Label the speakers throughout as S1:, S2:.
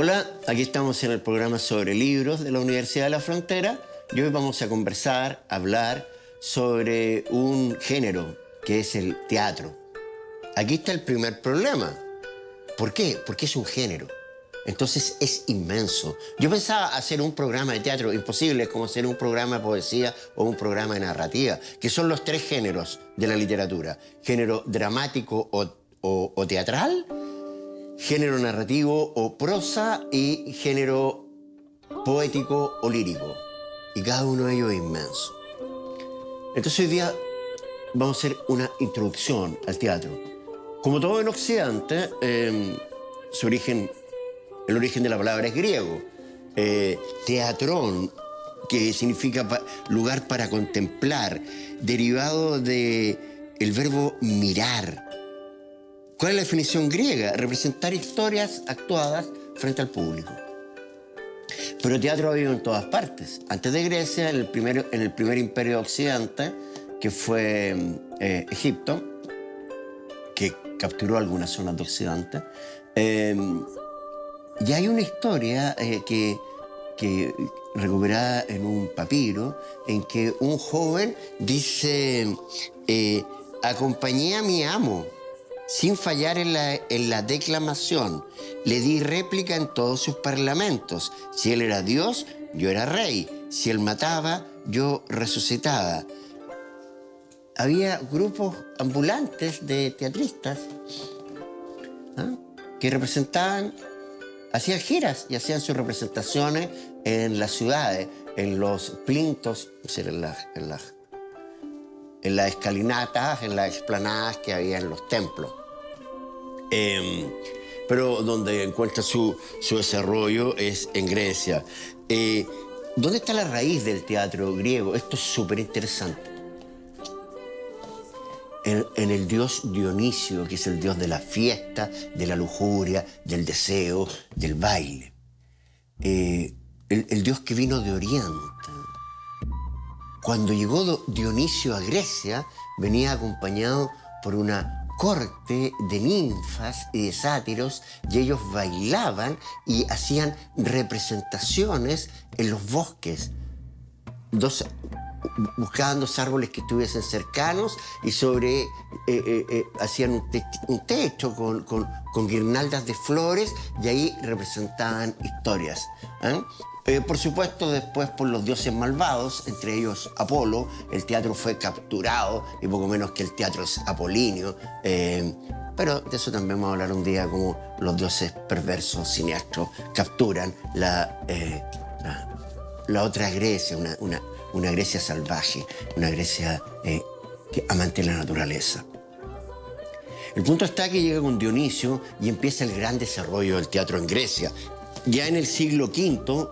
S1: Hola, aquí estamos en el programa sobre libros de la Universidad de la Frontera y hoy vamos a conversar, hablar sobre un género que es el teatro. Aquí está el primer problema. ¿Por qué? Porque es un género. Entonces es inmenso. Yo pensaba hacer un programa de teatro, imposible, es como hacer un programa de poesía o un programa de narrativa, que son los tres géneros de la literatura. Género dramático o teatral, género narrativo o prosa y género poético o lírico. Y cada uno de ellos es inmenso. Entonces hoy día vamos a hacer una introducción al teatro. Como todo en Occidente, el origen de la palabra es griego. Teatrón, que significa lugar para contemplar, derivado del verbo mirar. ¿Cuál es la definición griega? Representar historias actuadas frente al público. Pero el teatro ha habido en todas partes. Antes de Grecia, en el primer imperio de Occidente, que fue Egipto, que capturó algunas zonas de Occidente, y hay una historia que recuperada en un papiro, en que un joven dice, acompañé a mi amo, sin fallar en la declamación. Le di réplica en todos sus parlamentos. Si él era Dios, yo era rey. Si él mataba, yo resucitaba. Había grupos ambulantes de teatristas, ¿ah?, que representaban, hacían giras y hacían sus representaciones en las ciudades, en los plintos, es decir, en las escalinatas, en las explanadas que había en los templos. Pero donde encuentra su desarrollo es en Grecia. ¿Dónde está la raíz del teatro griego? Esto es súper interesante. En el dios Dionisio, que es el dios de la fiesta, de la lujuria, del deseo, del baile. El dios que vino de Oriente. Cuando llegó Dionisio a Grecia, venía acompañado por una corte de ninfas y de sátiros, y ellos bailaban y hacían representaciones en los bosques. Buscaban dos árboles que estuviesen cercanos y hacían un techo con guirnaldas de flores y ahí representaban historias. Por supuesto, después por los dioses malvados, entre ellos Apolo, el teatro fue capturado y poco menos que el teatro es apolíneo. Pero de eso también vamos a hablar un día, como los dioses perversos, siniestros, capturan la otra Grecia, una Grecia salvaje, una Grecia amante de la naturaleza. El punto está que llega con Dionisio y empieza el gran desarrollo del teatro en Grecia. Ya en el siglo V,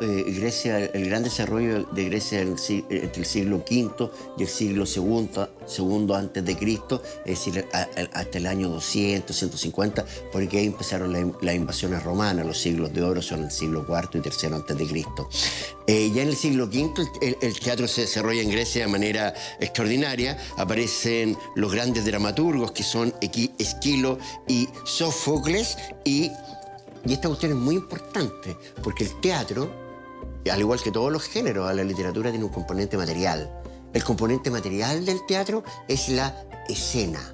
S1: el gran desarrollo de Grecia entre el siglo V y el siglo segundo antes de Cristo, es decir, hasta el año 200, 150, porque ahí empezaron las invasiones romanas. Los siglos de oro son el siglo IV y III antes de Cristo. Ya en el siglo V el teatro se desarrolla en Grecia de manera extraordinaria. Aparecen los grandes dramaturgos que son Esquilo y Sófocles, y esta cuestión es muy importante porque el teatro, al igual que todos los géneros, la literatura tiene un componente material. El componente material del teatro es la escena.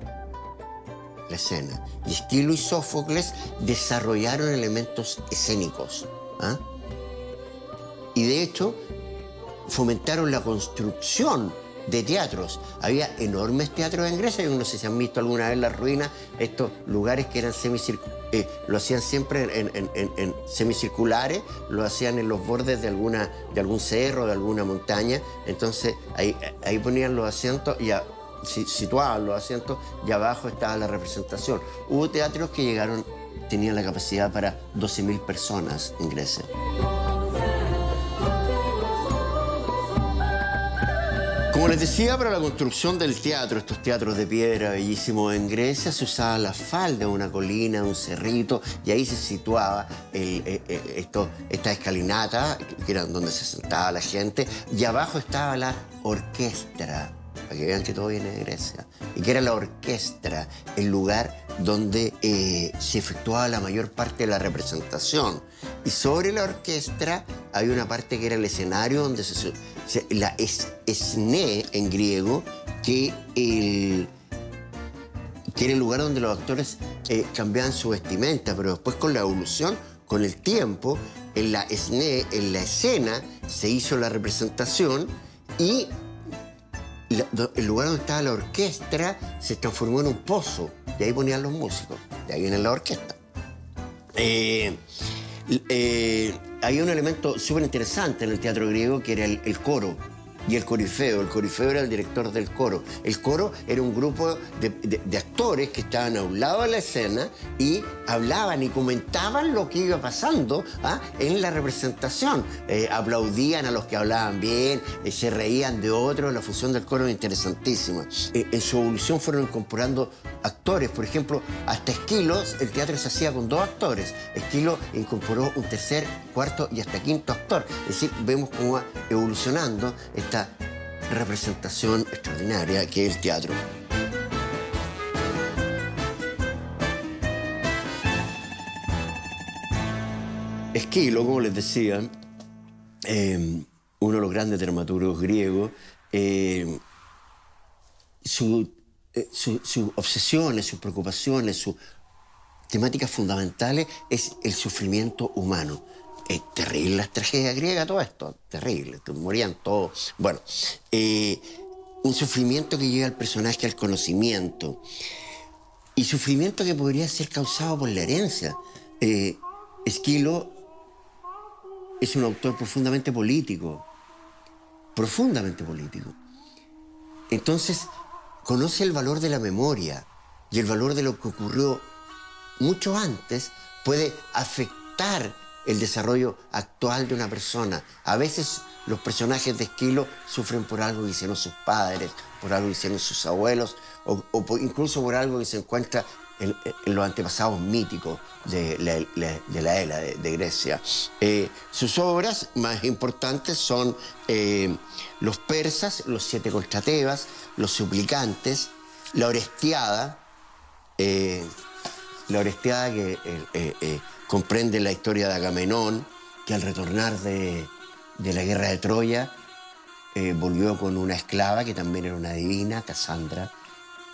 S1: La escena. Y Esquilo y Sófocles desarrollaron elementos escénicos. Y de hecho, fomentaron la construcción de teatros. Había enormes teatros en Grecia. Yo no sé si han visto alguna vez las ruinas, estos lugares que eran lo hacían siempre en semicirculares, lo hacían en los bordes de algún cerro, de alguna montaña. Entonces ahí ponían los asientos y situaban los asientos y abajo estaba la representación. Hubo teatros que tenían la capacidad para 12.000 personas en Grecia. Como les decía, para la construcción del teatro, estos teatros de piedra bellísimos en Grecia, se usaba la falda de una colina, de un cerrito, y ahí se situaba esta escalinata, que era donde se sentaba la gente, y abajo estaba la orquesta. para que vean que todo viene de Grecia, y que era la orquestra, el lugar donde se efectuaba la mayor parte de la representación. Y sobre la orquestra hay una parte que era el escenario, donde la esne en griego, que era el lugar donde los actores cambiaban su vestimenta, pero después con la evolución, con el tiempo, en la escena se hizo la representación y el lugar donde estaba la orquestra se transformó en un pozo y ahí ponían los músicos, de ahí viene la orquesta. Hay un elemento súper interesante en el teatro griego que era el coro y el corifeo. El corifeo era el director del coro. El coro era un grupo de actores que estaban a un lado de la escena y hablaban y comentaban lo que iba pasando en la representación. Aplaudían a los que hablaban bien, se reían de otros. La función del coro es interesantísima. En su evolución fueron incorporando actores. Por ejemplo, hasta Esquilo, el teatro se hacía con 2 actores. Esquilo incorporó un tercer, cuarto y hasta quinto actor. Es decir, vemos cómo va evolucionando esta representación extraordinaria que es el teatro. Esquilo, como les decía, uno de los grandes dramaturgos griegos, sus obsesiones, sus preocupaciones, sus temáticas fundamentales es el sufrimiento humano. Es terrible las tragedias griegas, todo esto, terrible, morían todos. Bueno, un sufrimiento que lleva al personaje al conocimiento y sufrimiento que podría ser causado por la herencia. Esquilo es un autor profundamente político, Entonces, conoce el valor de la memoria y el valor de lo que ocurrió mucho antes puede afectar el desarrollo actual de una persona. A veces los personajes de Esquilo sufren por algo que hicieron sus padres, por algo que hicieron sus abuelos, o incluso por algo que se encuentra en los antepasados míticos de la era de Grecia. Sus obras más importantes son Los persas, Los 7 contra Tebas, Los suplicantes, La Orestiada, que comprende la historia de Agamenón, que al retornar de la guerra de Troya volvió con una esclava que también era una divina, Casandra,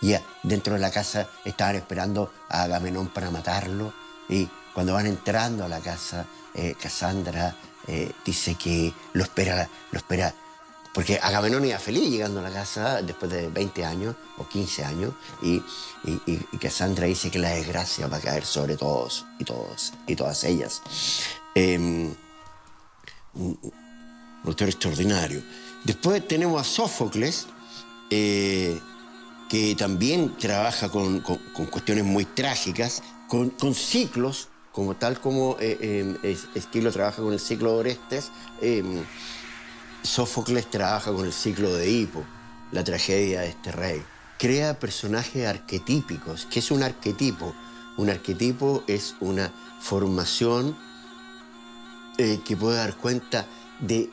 S1: y dentro de la casa estaban esperando a Agamenón para matarlo, y cuando van entrando a la casa, Casandra dice que lo espera, porque Agamenón iba feliz llegando a la casa después de 20 años o 15 años, y Casandra dice que la desgracia va a caer sobre todos y todas ellas. Un autor extraordinario. Después tenemos a Sófocles, que también trabaja con cuestiones muy trágicas, con ciclos, como Esquilo trabaja con el ciclo de Orestes. Sófocles trabaja con el ciclo de Edipo, la tragedia de este rey. Crea personajes arquetípicos. ¿Qué es un arquetipo? Un arquetipo es una formación que puede dar cuenta de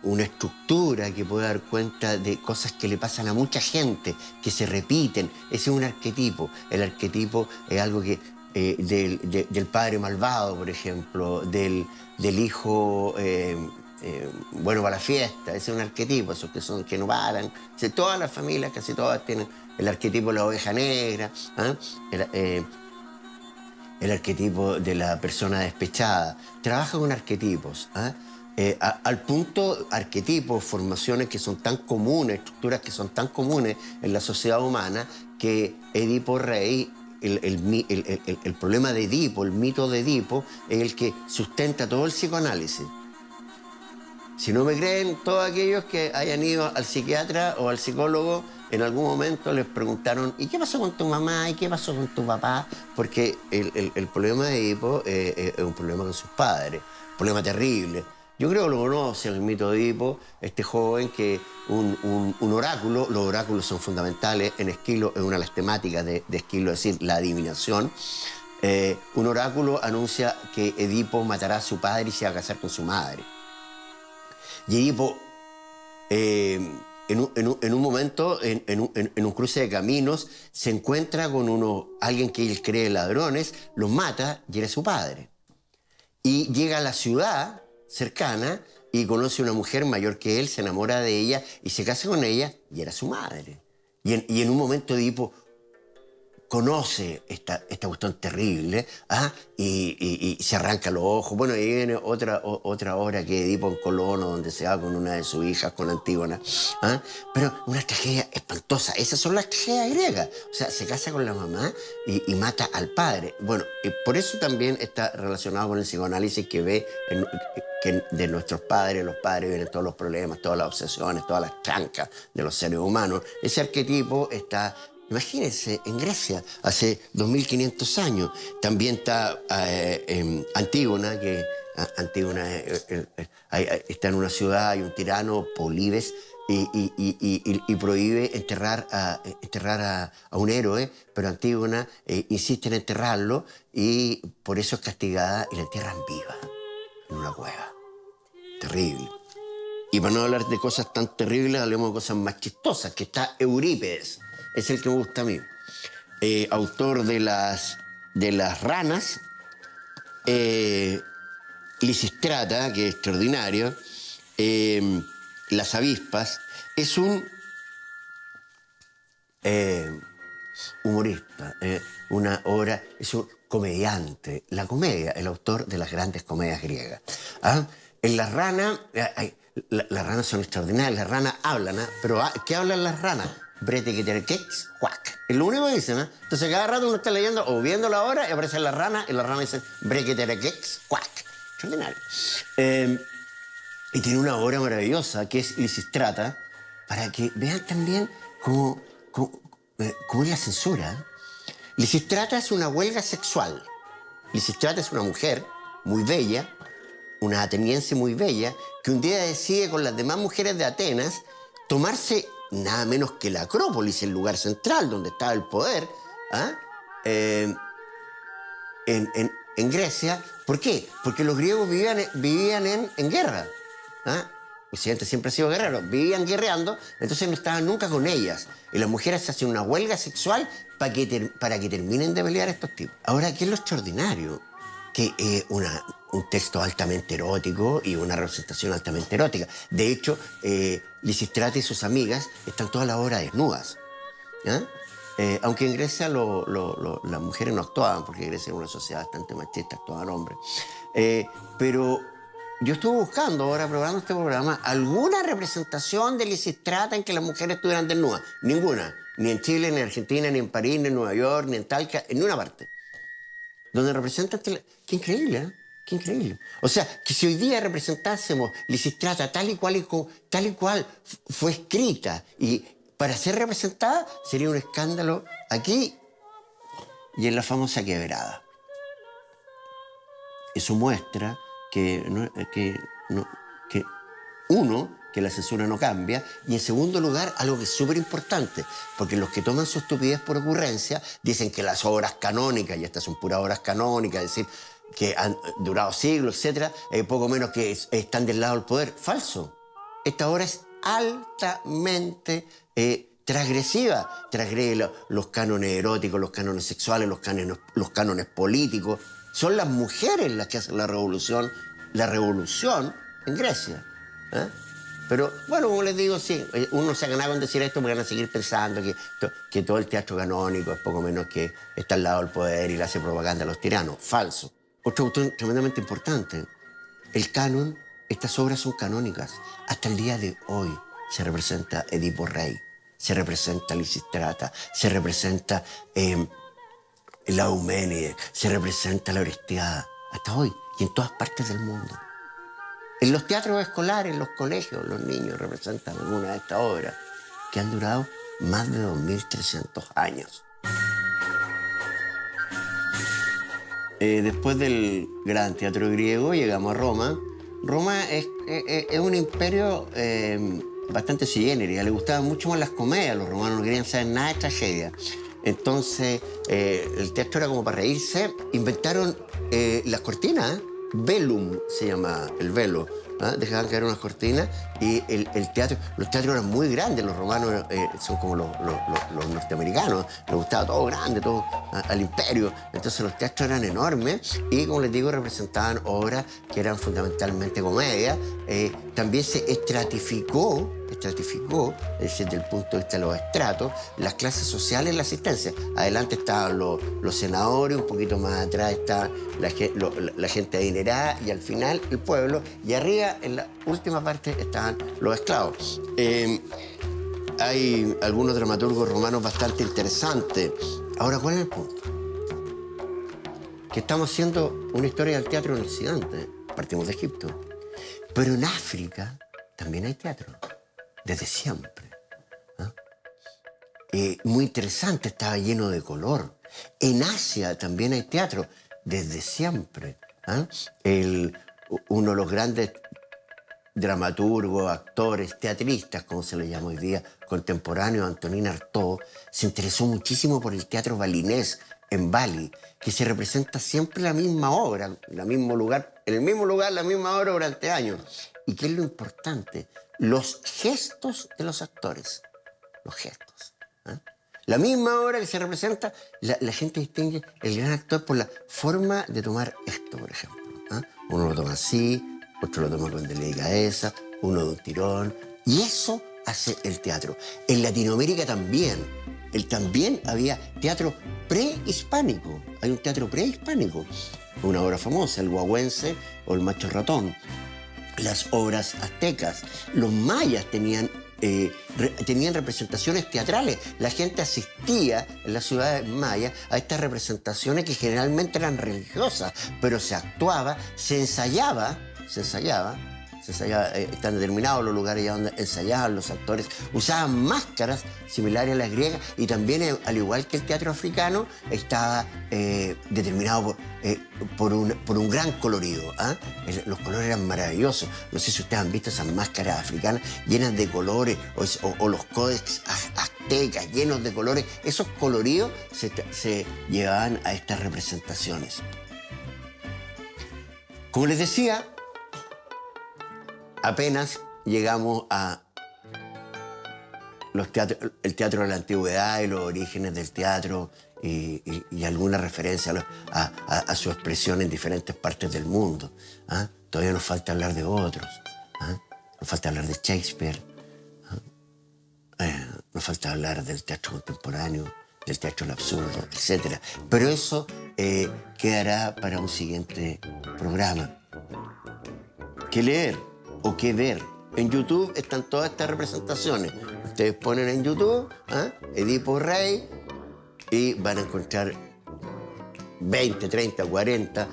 S1: una estructura, que puede dar cuenta de cosas que le pasan a mucha gente, que se repiten. Ese es un arquetipo. El arquetipo es algo que del padre malvado, por ejemplo, del hijo bueno para la fiesta. Ese es un arquetipo, esos que no paran. Todas las familias, casi todas, tienen el arquetipo de la oveja negra, el arquetipo de la persona despechada. Trabaja con arquetipos. Al punto, arquetipos, formaciones que son tan comunes, estructuras que son tan comunes en la sociedad humana, que Edipo Rey, el problema de Edipo, el mito de Edipo, es el que sustenta todo el psicoanálisis. Si no me creen, todos aquellos que hayan ido al psiquiatra o al psicólogo, en algún momento les preguntaron: ¿y qué pasó con tu mamá? ¿Y qué pasó con tu papá? Porque el problema de Edipo es un problema con sus padres, un problema terrible. Yo creo que lo conoce el mito de Edipo, este joven que un oráculo, los oráculos son fundamentales en Esquilo, es una de las temáticas de Esquilo, es decir, la adivinación. Un oráculo anuncia que Edipo matará a su padre y se va a casar con su madre. Y Edipo en un momento, en un cruce de caminos, se encuentra con alguien que él cree ladrones, los mata y era su padre. Y llega a la ciudad cercana y conoce a una mujer mayor que él, se enamora de ella y se casa con ella y era su madre. Y en un momento Edipo conoce esta cuestión terrible, ¿ah? Y se arranca los ojos. Bueno, ahí viene otra obra que Edipo en Colono, donde se va con una de sus hijas, con Antígona. ¿Ah? Pero una tragedia espantosa. Esas son las tragedias griegas. O sea, se casa con la mamá y mata al padre. Bueno, por eso también está relacionado con el psicoanálisis que ve que de nuestros padres, los padres vienen todos los problemas, todas las obsesiones, todas las trancas de los seres humanos. Ese arquetipo está... Imagínense, en Grecia, hace 2500 años, también está Antígona, que Antígona está en una ciudad, hay un tirano, Polibes, y prohíbe enterrar a un héroe, pero Antígona insiste en enterrarlo y por eso es castigada y la entierran viva en una cueva. Terrible. Y para no hablar de cosas tan terribles, hablemos de cosas más chistosas, que está Eurípides. Es el que me gusta a mí. Autor de las ranas, Lisístrata, que es extraordinario, Las avispas. Es un humorista, una obra, es un comediante. La comedia, el autor de las grandes comedias griegas. ¿Ah? En las ranas, las ranas son extraordinarias, las ranas hablan, ¿eh? Pero ¿qué hablan las ranas? Breteketerekex, cuac. Es lo único que dicen, ¿eh? Entonces cada rato uno está leyendo o viendo la obra y aparecen las ranas y las ranas dicen breteketerekex, cuac. Extraordinario. Y tiene una obra maravillosa que es Lisístrata, para que vean también cómo es la censura. ¿Eh? Lisístrata es una huelga sexual. Lisístrata es una mujer muy bella, una ateniense muy bella, que un día decide con las demás mujeres de Atenas tomarse nada menos que la Acrópolis, el lugar central donde estaba el poder, ¿ah? En Grecia. ¿Por qué? Porque los griegos vivían en guerra. ¿Ah? Occidente siempre ha sido guerrero, vivían guerreando, entonces no estaban nunca con ellas. Y las mujeres hacen una huelga sexual para que terminen de pelear estos tipos. Ahora, ¿qué es lo extraordinario? Que es un texto altamente erótico y una representación altamente erótica. De hecho, Lisístrata y sus amigas están toda la obra desnudas. ¿Ah? Aunque en Grecia las mujeres no actuaban, porque Grecia era una sociedad bastante machista, actuaban hombres. Pero yo estuve buscando ahora, probando este programa, alguna representación de Lisístrata en que las mujeres estuvieran desnudas. Ninguna. Ni en Chile, ni en Argentina, ni en París, ni en Nueva York, ni en Talca, en ninguna parte. Donde representan... Qué increíble, ¿eh? Qué increíble. O sea, que si hoy día representásemos Lisístrata tal y cual fue escrita y para ser representada, sería un escándalo aquí y en la famosa Quebrada. Eso muestra que la censura no cambia, y en segundo lugar, algo que es súper importante, porque los que toman su estupidez por ocurrencia dicen que las obras canónicas, y estas son puras obras canónicas, es decir, que han durado siglos, etc., poco menos que están del lado del poder. Falso. Esta obra es altamente transgresiva. Transgrede los cánones eróticos, los cánones sexuales, los cánones políticos. Son las mujeres las que hacen la revolución en Grecia. ¿Eh? Pero, bueno, como les digo, sí, uno se ha ganado con decir esto porque van a seguir pensando que todo el teatro canónico es poco menos que está al lado del poder y le hace propaganda a los tiranos. Falso. Otro autor tremendamente importante. El canon, estas obras son canónicas. Hasta el día de hoy se representa Edipo Rey, se representa Lisístrata, se representa la Euménide, se representa la Orestiada. Hasta hoy y en todas partes del mundo. En los teatros escolares, en los colegios, los niños representan alguna de estas obras que han durado más de 2300 años. Después del gran teatro griego llegamos a Roma. Roma es un imperio bastante sui generis. Le gustaban mucho más las comedias. Los romanos no querían saber nada de tragedia. Entonces, el teatro era como para reírse. Inventaron las cortinas, velum se llama el velo. ¿Ah? Dejaban caer unas cortinas Y el teatro, los teatros eran muy grandes, los romanos son como los norteamericanos, les gustaba todo grande, todo al imperio. Entonces los teatros eran enormes y, como les digo, representaban obras que eran fundamentalmente comedias. También se estratificó, desde el punto de vista de los estratos, las clases sociales en la asistencia. Adelante estaban los senadores, un poquito más atrás está la gente adinerada y al final el pueblo, y arriba en la última parte estaban los esclavos. Hay algunos dramaturgos romanos bastante interesantes. Ahora, ¿cuál es el punto? Que estamos haciendo una historia del teatro en Occidente. Partimos de Egipto. Pero en África también hay teatro, desde siempre. Muy interesante, estaba lleno de color. En Asia también hay teatro, desde siempre. Uno de los grandes dramaturgos, actores, teatristas, como se le llama hoy día, contemporáneo, Antonin Artaud, se interesó muchísimo por el teatro balinés en Bali, que se representa siempre la misma obra, en el mismo lugar, la misma obra durante años. ¿Y qué es lo importante? Los gestos de los actores. Los gestos. La misma obra que se representa, la gente distingue el gran actor por la forma de tomar esto, por ejemplo. Uno lo toma así, otro lo toma con delicadeza, uno de un tirón. Y eso hace el teatro. En Latinoamérica también. También había teatro prehispánico. Hay un teatro prehispánico. Una obra famosa, el Huahuense o el Macho Ratón. Las obras aztecas. Los mayas tenían representaciones teatrales. La gente asistía en las ciudades mayas a estas representaciones que generalmente eran religiosas, pero se actuaba, se ensayaba, están determinados los lugares ya donde ensayaban los actores, usaban máscaras similares a las griegas y también, al igual que el teatro africano, estaba determinado por un gran colorido. Los colores eran maravillosos. No sé si ustedes han visto esas máscaras africanas llenas de colores o los códex aztecas llenos de colores. Esos coloridos se llevaban a estas representaciones. Como les decía, apenas llegamos a el teatro de la antigüedad y los orígenes del teatro y alguna referencia a su expresión en diferentes partes del mundo. Todavía nos falta hablar de otros. Nos falta hablar de Shakespeare. Nos falta hablar del teatro contemporáneo, del teatro del absurdo, etc. Pero eso quedará para un siguiente programa. ¿Qué leer o qué ver? En YouTube están todas estas representaciones. Ustedes ponen en YouTube Edipo Rey y van a encontrar 20, 30, 40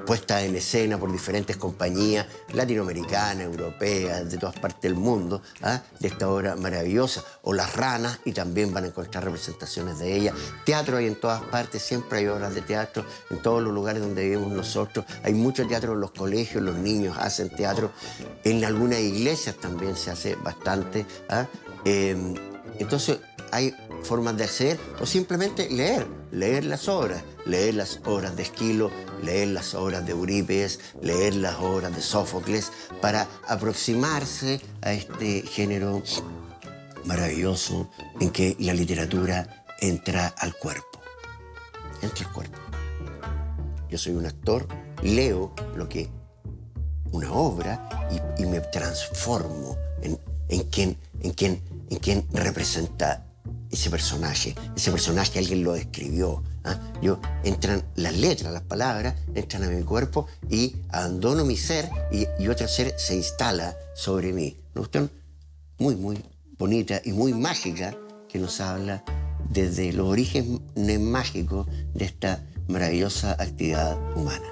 S1: puestas en escena por diferentes compañías latinoamericanas, europeas, de todas partes del mundo, de esta obra maravillosa. O Las Ranas, y también van a encontrar representaciones de ella. Teatro hay en todas partes, siempre hay obras de teatro, en todos los lugares donde vivimos nosotros. Hay mucho teatro en los colegios, los niños hacen teatro. En algunas iglesias también se hace bastante. Entonces hay formas de acceder o simplemente leer las obras de Esquilo, leer las obras de Eurípides, leer las obras de Sófocles, para aproximarse a este género maravilloso en que la literatura entra al cuerpo. Entra al cuerpo. Yo soy un actor, leo una obra y me transformo en quien representa ese personaje. Ese personaje alguien lo escribió. Entran las letras, las palabras, entran a mi cuerpo y abandono mi ser y otro ser se instala sobre mí. Una cuestión muy, muy bonita y muy mágica que nos habla desde los orígenes mágicos de esta maravillosa actividad humana.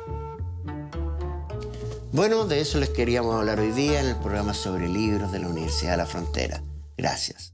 S1: Bueno, de eso les queríamos hablar hoy día en el programa sobre libros de la Universidad de la Frontera. Gracias.